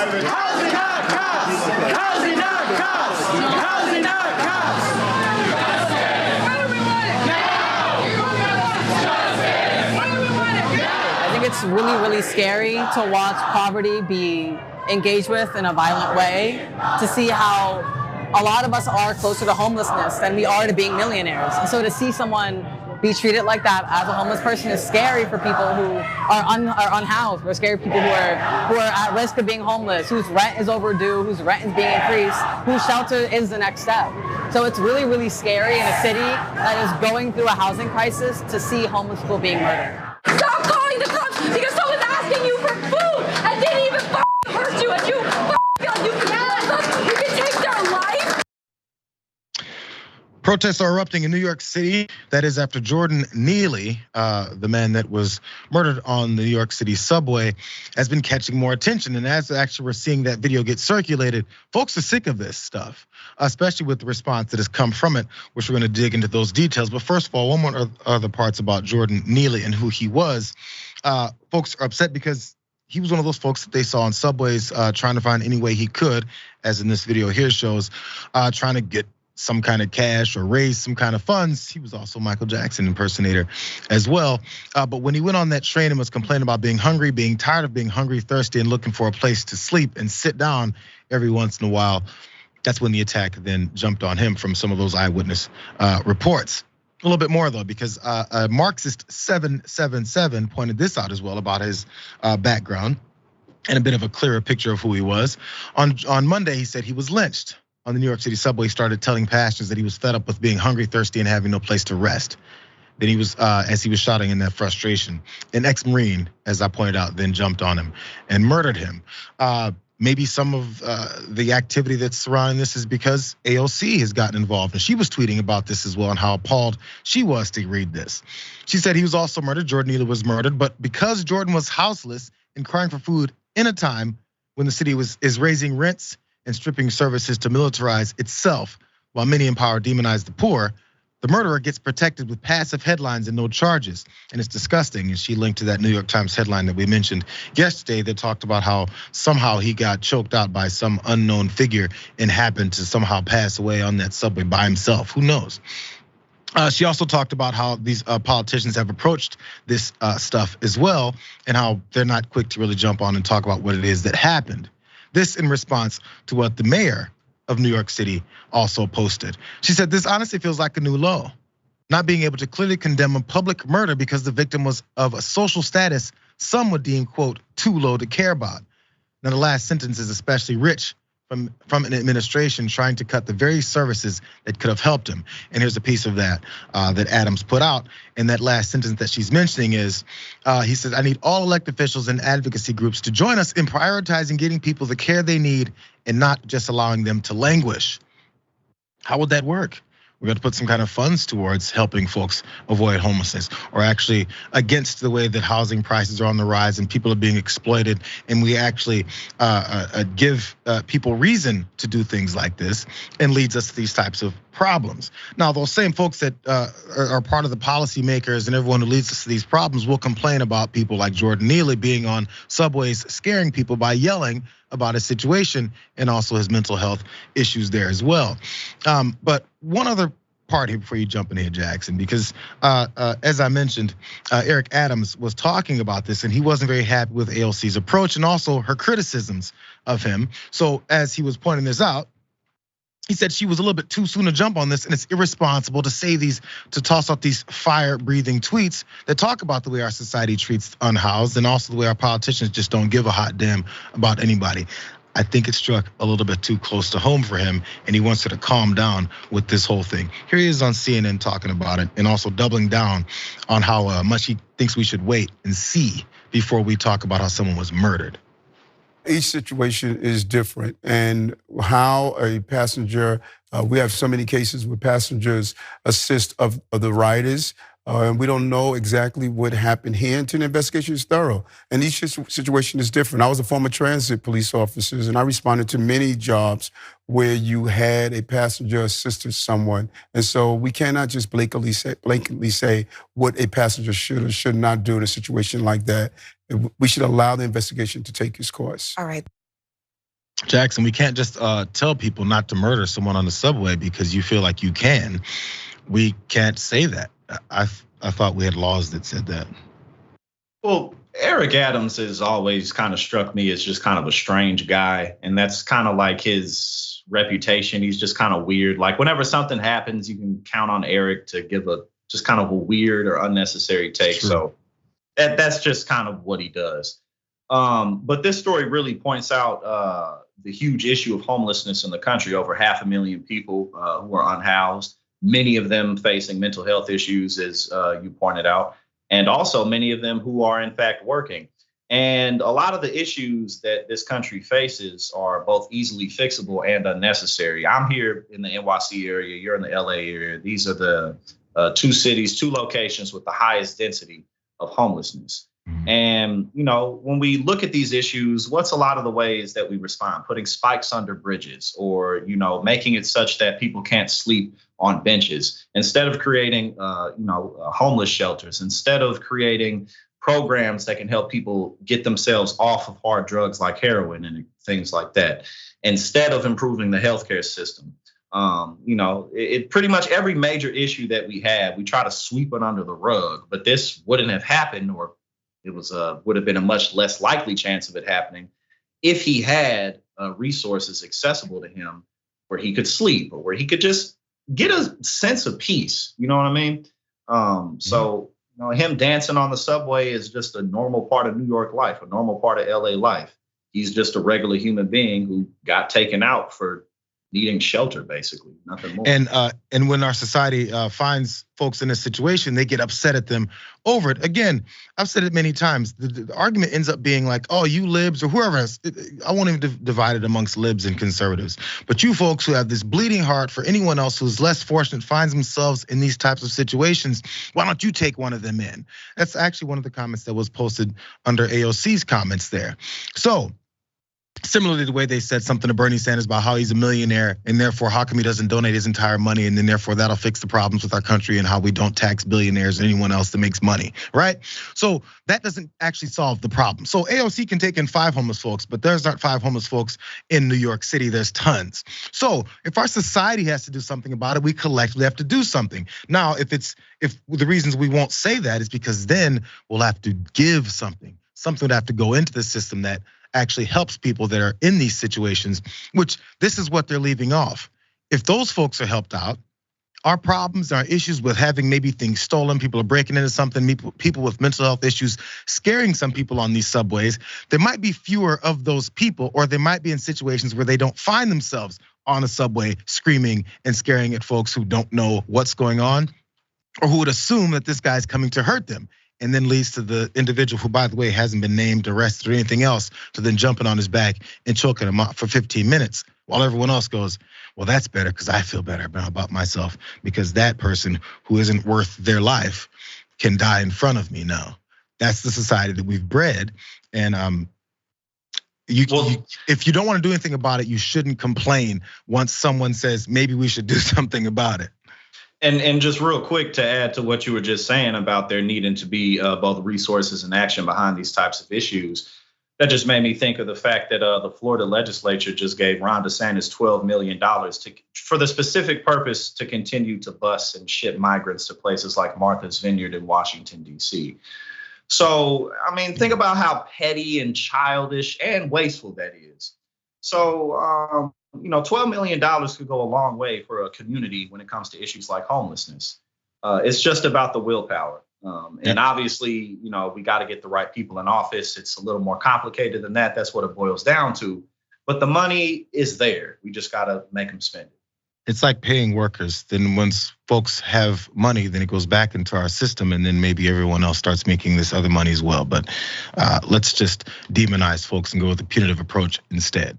Housing not cops! Housing not cops! Housing not cops! I think it's really, really scary to watch poverty be engaged with in a violent way, to see how a lot of us are closer to homelessness than we are to being millionaires. And so to see someone be treated like that as a homeless person is scary for people who are unhoused. We're scary for people who are at risk of being homeless, whose rent is overdue, whose rent is being increased, whose shelter is the next step. So it's really, really scary in a city that is going through a housing crisis to see homeless people being murdered. Stop calling the cops because someone's asking you for food and didn't even hurt you, and you feel like you can take their life. Protests are erupting in New York City. That is after Jordan Neely, the man that was murdered on the New York City subway, has been catching more attention. And as actually we're seeing that video get circulated, folks are sick of this stuff, especially with the response that has come from it, which we're gonna dig into those details. But first of all, one more other parts about Jordan Neely and who he was. Folks are upset because he was one of those folks that they saw on subways trying to find any way he could, as in this video here shows, trying to get some kind of cash or raise some kind of funds. He was also Michael Jackson impersonator as well. But when he went on that train and was complaining about being hungry, being tired of being hungry, thirsty, and looking for a place to sleep and sit down every once in a while, that's when the attack then jumped on him from some of those eyewitness reports. A little bit more though, because Marxist 777 pointed this out as well about his background and a bit of a clearer picture of who he was. On Monday, he said he was lynched on the New York City subway. He started telling passengers that he was fed up with being hungry, thirsty, and having no place to rest. Then he was, as he was shouting in that frustration, an ex-Marine, as I pointed out, then jumped on him and murdered him. Maybe some of the activity that's surrounding this is because AOC has gotten involved, and she was tweeting about this as well and how appalled she was to read this. She said he was also murdered, Jordan Neely was murdered, but because Jordan was houseless and crying for food in a time when the city is raising rents and stripping services to militarize itself, while many in power demonize the poor, the murderer gets protected with passive headlines and no charges. And it's disgusting. And she linked to that New York Times headline that we mentioned yesterday that talked about how somehow he got choked out by some unknown figure and happened to somehow pass away on that subway by himself. Who knows? She also talked about how these politicians have approached this stuff as well, and how they're not quick to really jump on and talk about what it is that happened. This in response to what the mayor of New York City also posted. She said, this honestly feels like a new low. Not being able to clearly condemn a public murder because the victim was of a social status some would deem, quote, too low to care about. Now the last sentence is especially rich from an administration trying to cut the very services that could have helped him. And here's a piece of that that Adams put out. And that last sentence that she's mentioning is, he said, I need all elected officials and advocacy groups to join us in prioritizing getting people the care they need and not just allowing them to languish. How would that work? We're gonna put some kind of funds towards helping folks avoid homelessness, or actually against the way that housing prices are on the rise and people are being exploited, and we actually give people reason to do things like this, and leads us to these types of problems. Now, those same folks that are part of the policymakers and everyone who leads us to these problems will complain about people like Jordan Neely being on subways scaring people by yelling about his situation and also his mental health issues there as well. But one other part here before you jump in here, Jackson, because as I mentioned, Eric Adams was talking about this and he wasn't very happy with AOC's approach and also her criticisms of him. So as he was pointing this out, he said she was a little bit too soon to jump on this, and it's irresponsible to say to toss out these fire-breathing tweets that talk about the way our society treats unhoused and also the way our politicians just don't give a hot damn about anybody. I think it struck a little bit too close to home for him, and he wants her to calm down with this whole thing. Here he is on CNN talking about it and also doubling down on how much he thinks we should wait and see before we talk about how someone was murdered. Each situation is different, and how a passenger, we have so many cases where passengers assist of the riders, and we don't know exactly what happened here until the investigation is thorough. And each situation is different. I was a former transit police officer, and I responded to many jobs where you had a passenger assist someone. And so we cannot just blatantly say what a passenger should or should not do in a situation like that. We should allow the investigation to take its course. All right. Jackson, we can't just tell people not to murder someone on the subway because you feel like you can. We can't say that. I thought we had laws that said that. Well, Eric Adams has always kind of struck me as just kind of a strange guy, and that's kind of like his reputation. He's just kind of weird. Like whenever something happens, you can count on Eric to give a just kind of a weird or unnecessary take. So that's just kind of what he does. But this story really points out the huge issue of homelessness in the country. Over 500,000 people who are unhoused, many of them facing mental health issues, as you pointed out, and also many of them who are in fact working. And a lot of the issues that this country faces are both easily fixable and unnecessary. I'm here in the NYC area, you're in the LA area. These are the two cities, two locations with the highest density of homelessness. And, you know, when we look at these issues, what's a lot of the ways that we respond? Putting spikes under bridges, or, you know, making it such that people can't sleep on benches, instead of creating, homeless shelters, instead of creating programs that can help people get themselves off of hard drugs like heroin and things like that, instead of improving the healthcare system. It pretty much every major issue that we have, we try to sweep it under the rug, but this wouldn't have happened, or it would have been a much less likely chance of it happening if he had resources accessible to him where he could sleep or where he could just get a sense of peace. You know what I mean? So him dancing on the subway is just a normal part of New York life, a normal part of LA life. He's just a regular human being who got taken out for needing shelter, basically, nothing more. And when our society finds folks in a situation, they get upset at them over it. Again, I've said it many times. The argument ends up being like, oh, you libs or whoever else. I won't even divide it amongst libs and conservatives. But you folks who have this bleeding heart for anyone else who's less fortunate, finds themselves in these types of situations, why don't you take one of them in? That's actually one of the comments that was posted under AOC's comments there. So, similarly, the way they said something to Bernie Sanders about how he's a millionaire and therefore how come he doesn't donate his entire money, and then therefore that'll fix the problems with our country and how we don't tax billionaires or anyone else that makes money, right? So that doesn't actually solve the problem. So AOC can take in 5 homeless folks, but there's not 5 homeless folks in New York City, there's tons. So if our society has to do something about it, we collectively have to do something. Now, if the reasons we won't say that is because then we'll have to give something would have to go into the system that actually helps people that are in these situations, which this is what they're leaving off. If those folks are helped out, our problems, our issues with having maybe things stolen, people are breaking into something, people with mental health issues, scaring some people on these subways, there might be fewer of those people, or they might be in situations where they don't find themselves on a subway screaming and scaring at folks who don't know what's going on, or who would assume that this guy's coming to hurt them. And then leads to the individual who, by the way, hasn't been named, arrested, or anything else, to then jumping on his back and choking him out for 15 minutes, while everyone else goes, well, that's better because I feel better about myself because that person who isn't worth their life can die in front of me now. That's the society that we've bred, and if you don't want to do anything about it, you shouldn't complain once someone says maybe we should do something about it. And just real quick to add to what you were just saying about there needing to be both resources and action behind these types of issues, that just made me think of the fact that the Florida legislature just gave Ron DeSantis $12 million for the specific purpose to continue to bus and ship migrants to places like Martha's Vineyard in Washington, D.C. So, I mean, think about how petty and childish and wasteful that is. So, $12 million could go a long way for a community when it comes to issues like homelessness. It's just about the willpower. And obviously, we got to get the right people in office. It's a little more complicated than that. That's what it boils down to. But the money is there. We just got to make them spend it. It's like paying workers. Then once folks have money, then it goes back into our system, and then maybe everyone else starts making this other money as well. But let's just demonize folks and go with a punitive approach instead.